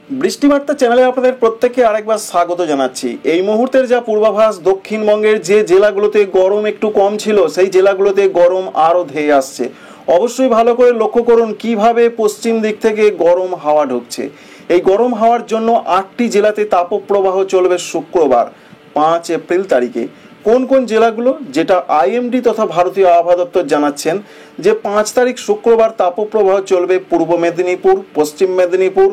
বৃষ্টিবার্তা চ্যানেলে আপনাদের প্রত্যেককে আরেকবার স্বাগত জানাচ্ছি। এই মুহূর্তের যা পূর্বাভাস, দক্ষিণবঙ্গের যে জেলাগুলোতে গরম একটু কম ছিল সেই জেলাগুলোতে গরম আরও ধেয়ে আসছে। অবশ্যই ভালো করে লক্ষ্য করুন কিভাবে পশ্চিম দিক থেকে গরম হাওয়া ঢুকছে। এই গরম হাওয়ার জন্য 8টি জেলাতে তাপপ্রবাহ চলবে শুক্রবার 5 এপ্রিল তারিখে। কোন কোন জেলাগুলো, যেটা আইএমডি তথা ভারতীয় আবহাওয়া দপ্তর জানাচ্ছেন যে 5 তারিখ শুক্রবার তাপপ্রবাহ চলবে পূর্ব মেদিনীপুর, পশ্চিম মেদিনীপুর,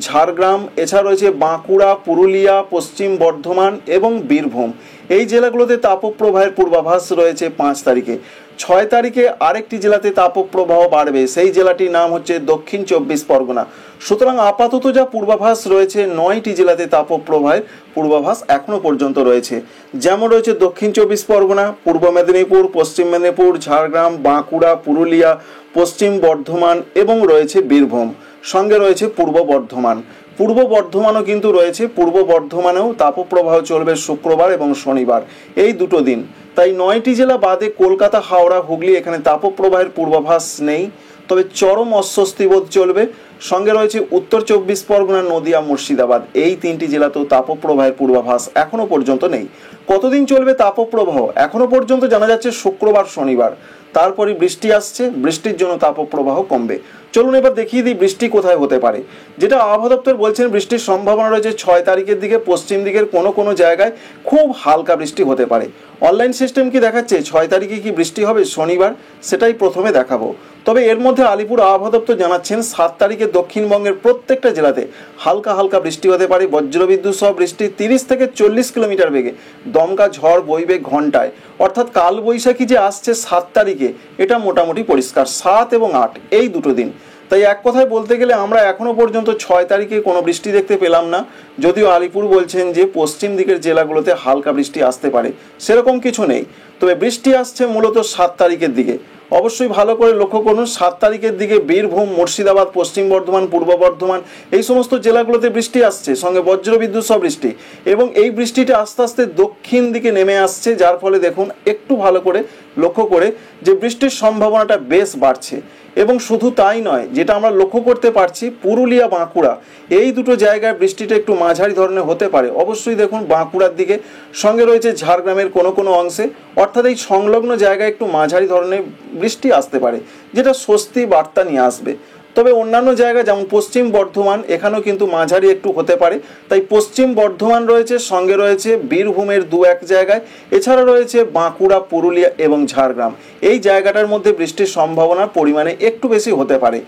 ঝাড়গ্রাম, এছাড়া রয়েছে বাঁকুড়া, পুরুলিয়া, পশ্চিম বর্ধমান এবং বীরভূম। এই জেলাগুলোতে তাপপ্রবাহের পূর্বাভাস রয়েছে 5 তারিখে। 6 তারিখে আরেকটি জেলাতে তাপপ্রবাহ বাড়বে, সেই জেলাটির নাম হচ্ছে দক্ষিণ 24 পরগনা। সুতরাং আপাতত যা পূর্বাভাস রয়েছে 9টি জেলাতে তাপপ্রবাহের পূর্বাভাস এখনো পর্যন্ত রয়েছে। যেমন রয়েছে দক্ষিণ 24 পরগনা, পূর্ব মেদিনীপুর, পশ্চিম মেদিনীপুর, ঝাড়গ্রাম, বাঁকুড়া, পুরুলিয়া, পশ্চিম বর্ধমান এবং রয়েছে বীরভূম। সঙ্গে রয়েছে পূর্ব বর্ধমান। পূর্ব বর্ধমানও কিন্তু রয়েছে, পূর্ব বর্ধমানেও তাপপ্রবাহ চলবে শুক্রবার এবং শনিবার, এই দুটো দিন। তাই 9টি জেলা বাদে কলকাতা, হাওড়া, হুগলি এখানে তাপপ্রবাহের পূর্বাভাস নেই, তবে চরম অস্বস্তিবোধ চলবে। সঙ্গে রয়েছে উত্তর 24 পরগনা, নদিয়া, মুর্শিদাবাদ, এই 3টি জেলাতেও তাপপ্রবাহের পূর্বাভাস এখনো পর্যন্ত নেই। কতদিন চলবে তাপপ্রবাহ এখনো পর্যন্ত জানা যাচ্ছে শুক্রবার, শনিবার। তারপরে বৃষ্টি আসছে, বৃষ্টির জন্য তাপপ্রবাহ কমবে। চলুন এবার দেখিয়ে দিই বৃষ্টি কোথায় হতে পারে। যেটা আবহাওয়া দপ্তর বলছেন, বৃষ্টির সম্ভাবনা রয়েছে 6 তারিখের দিকে পশ্চিম দিকের কোনো কোনো জায়গায় খুব হালকা বৃষ্টি হতে পারে। অনলাইন সিস্টেম কি দেখাচ্ছে 6 তারিখে কি বৃষ্টি হবে শনিবার, সেটাই প্রথমে দেখাবো। তবে এর মধ্যে আলিপুর আবহাওয়া দপ্তর জানাচ্ছেন 7 তারিখে দক্ষিণবঙ্গের প্রত্যেকটা জেলাতে হালকা হালকা বৃষ্টি হতে পারে, বজ্রবিদ্যুৎ সহ বৃষ্টি, 30 থেকে 40 কিলোমিটার বেগে দমকা ঝড় বইবে ঘন্টায়। অর্থাৎ কালবৈশাখী যে আসছে 7 তারিখে, এটা মোটামুটি পরিষ্কার। 7 এবং 8 এই দুটো দিন। তাই এক কথায় বলতে গেলে আমরা এখনো পর্যন্ত 6 তারিখে কোনো বৃষ্টি দেখতে পেলাম না, যদিও আলিপুর বলছেন যে পশ্চিম দিকের জেলাগুলোতে হালকা বৃষ্টি আসতে পারে, সেরকম কিছু নেই। তবে বৃষ্টি আসছে মূলত 7 তারিখের দিকে। অবশ্যই ভালো করে লক্ষ্য করুন, 7 তারিখের দিকে বীরভূম, মুর্শিদাবাদ, পশ্চিম বর্ধমান, পূর্ব বর্ধমান এই সমস্ত জেলাগুলোতে বৃষ্টি আসছে, সঙ্গে বজ্রবিদ্যুৎ সহ বৃষ্টি। এবং এই বৃষ্টিটা আস্তে আস্তে দক্ষিণ দিকে নেমে আসছে, যার ফলে দেখুন একটু ভালো করে লক্ষ্য করে যে বৃষ্টির সম্ভাবনাটা বেশ বাড়ছে। এবং শুধু তাই নয়, যেটা আমরা লক্ষ্য করতে পারছি, পুরুলিয়া, বাঁকুড়া এই দুটো জায়গায় বৃষ্টিটা একটু মাঝারি ধরনের হতে পারে। অবশ্যই দেখুন বাঁকুড়ার দিকে, সঙ্গে রয়েছে ঝাড়গ্রামের কোনো কোনো অংশে, অর্থাৎ এই সংলগ্ন জায়গায় একটু মাঝারি ধরনের বৃষ্টি আসতে পারে, যেটা স্বস্তি বার্তা নিয়ে আসবে। তবে অন্যান্য জায়গা যেমন পশ্চিম বর্ধমান, এখানেও কিন্তু মাঝারি একটু হতে পারে। তাই পশ্চিম বর্ধমান রয়েছে, সঙ্গে রয়েছে বীরভূমের 2-1 জায়গায়, এছাড়া রয়েছে বাঁকুড়া, পুরুলিয়া এবং ঝাড়গ্রাম। এই জায়গাটার মধ্যে বৃষ্টির সম্ভাবনার পরিমাণে একটু বেশি হতে পারে,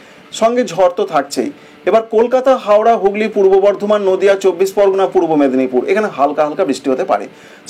সঙ্গে ঝড় তো থাকছেই। এবার কলকাতা, হাওড়া, হুগলি, পূর্ব বর্ধমান, নদিয়া, 24 পরগনা, পূর্ব মেদিনীপুর এখানে হালকা হালকা বৃষ্টি হতে পারে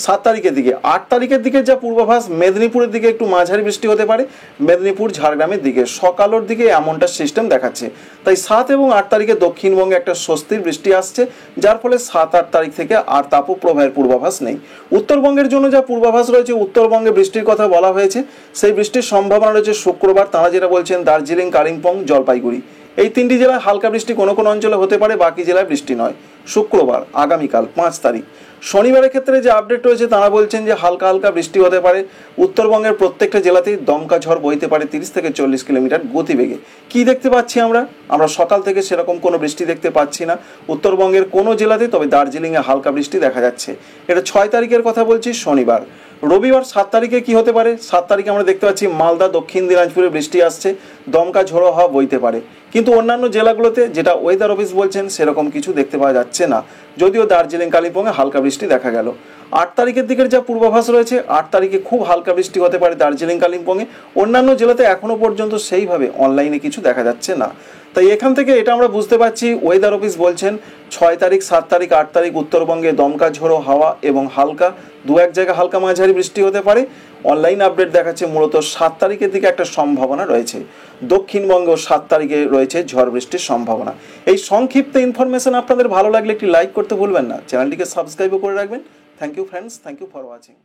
7 তারিখের দিকে। 8 তারিখের দিকে যা পূর্বাভাস, মেদিনীপুরের দিকে একটু মাঝারি বৃষ্টি হতে পারে, মেদিনীপুর, ঝাড়গ্রামের দিকে সকালের দিকে এমনটা সিস্টেম দেখাচ্ছে। তাই 7 এবং 8 তারিখে দক্ষিণবঙ্গে একটা স্বস্তির বৃষ্টি আসছে, যার ফলে 7-8 তারিখ থেকে আর তাপপ্রবাহের পূর্বাভাস নেই। উত্তরবঙ্গের জন্য যা পূর্বাভাস রয়েছে, উত্তরবঙ্গে বৃষ্টির কথা বলা হয়েছে, সেই বৃষ্টির সম্ভাবনা রয়েছে শুক্রবার। তারা যেটা বলছেন দার্জিলিং, কালিম্পং, জলপাইগুড়ি এই 3টি জেলায় হালকা বৃষ্টি কোনো কোনো অঞ্চলে হতে পারে, বাকি জেলায় বৃষ্টি নয়। শুক্রবার আগামীকাল 5 তারিখ। শনিবারের ক্ষেত্রে যে আপডেট রয়েছে, তারা বলছেন যে হালকা হালকা বৃষ্টি হতে পারে, উত্তরবঙ্গের প্রত্যেকটা জেলাতেই দমকা ঝড় বইতে পারে 30 থেকে 40 কিলোমিটার গতিবেগে। কি দেখতে পাচ্ছি আমরা সকাল থেকে সেরকম কোনো বৃষ্টি দেখতে পাচ্ছি না উত্তরবঙ্গের কোনো জেলাতে, তবে দার্জিলিংয়ে হালকা বৃষ্টি দেখা যাচ্ছে। এটা 6 তারিখের কথা বলছি, শনিবার। রবিবার 7 তারিখে কি হতে পারে, 7 তারিখে আমরা দেখতে পাচ্ছি মালদা, দক্ষিণ দিনাজপুরে বৃষ্টি আসছে, দমকা ঝোড়ো হাওয়া বইতে পারে। কিন্তু অন্যান্য জেলাগুলোতে যেটা ওয়েদার অফিস বলছেন সেরকম কিছু দেখতে পাওয়া যাচ্ছে না, যদিও দার্জিলিং, কালিম্পংয়ে হালকা বৃষ্টি দেখা গেল। 8 তারিখের দিকের যা পূর্বাভাস রয়েছে, 8 তারিখে খুব হালকা বৃষ্টি হতে পারে দার্জিলিং, কালিম্পংয়ে। অন্যান্য জেলাতে এখনো পর্যন্ত সেইভাবে অনলাইনে কিছু দেখা যাচ্ছে না। তাই এখান থেকে এটা আমরা বুঝতে পারছি, ওয়েদার অফিস বলছেন 6 তারিখ, 7 তারিখ, 8 তারিখ উত্তরবঙ্গে দমকা ঝোড়ো হাওয়া এবং হালকা 2-1 জায়গায় হালকা মাঝারি বৃষ্টি হতে পারে। অনলাইন আপডেট দেখাচ্ছে মূলত 7 তারিখের দিকে একটা সম্ভাবনা রয়েছে। দক্ষিণবঙ্গেও 7 তারিখে রয়েছে ঝড় বৃষ্টির সম্ভাবনা। এই সংক্ষিপ্ত ইনফরমেশন আপনাদের ভালো লাগলে একটি লাইক করতে ভুলবেন না, চ্যানেলটিকে সাবস্ক্রাইবও করে রাখবেন। Thank you friends, thank you for watching.